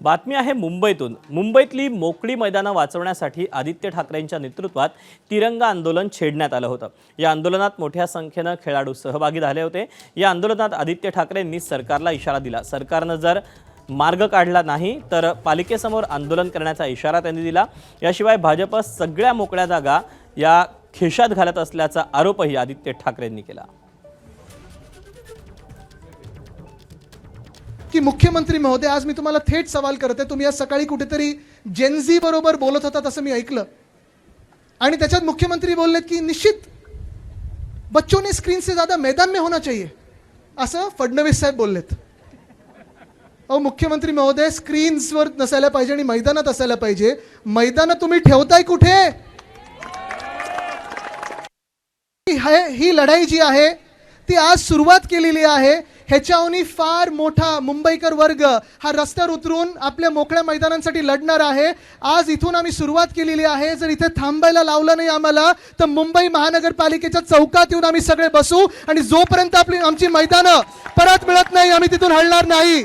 बातमी आहे मुंबईतून। मुंबईतली मोकळी मैदानं वाचवण्यासाठी आदित्य ठाकरेंच्या नेतृत्वात तिरंगा आंदोलन छेडण्यात आलं होतं। या आंदोलनात मोठ्या संख्येने खेळाडू सहभागी झाले होते। या आंदोलनात आदित्य ठाकरेंनी सरकारला इशारा दिला। सरकारने जर मार्ग काढला नाही तर पालिकेसमोर आंदोलन करण्याचा इशारा त्यांनी दिला। याशिवाय भाजप सगळ्या मोकळ्या जागा या खिशात घालत असल्याचा आरोपही आदित्य ठाकरेंनी केला। की मुख्यमंत्री महोदय, आज मी तुम्हाला थेट सवाल करते, तुम्ही आज सकाळी कुठेतरी जेनझी बरोबर बोलत होता असं मी ऐकलं आणि त्याच्यात मुख्यमंत्री बोलले की निश्चित बच्चों ने स्क्रीन से ज्यादा मैदान में होना चाहिए असं फडणवीस साहेब बोललेत। अहो मुख्यमंत्री महोदय, स्क्रीन्सवर नसायला पाहिजे आणि मैदानात असायला पाहिजे। मैदानात तुम्ही ठेवताय कुठे? ही लढाई जी आहे ती आज सुरुवात केलेली आहे। ह्याच्याहून फार मोठा मुंबईकर वर्ग हा रस्त्यावर उतरून आपल्या मोकळ्या मैदानांसाठी लढणार आहे। आज इथून आम्ही सुरुवात केलेली आहे। जर इथे थांबायला लावलं नाही आम्हाला तर मुंबई महानगरपालिकेच्या चौकात येऊन आम्ही सगळे बसू आणि जोपर्यंत आमची मैदानं परत मिळत नाही आम्ही तिथून हलणार नाही।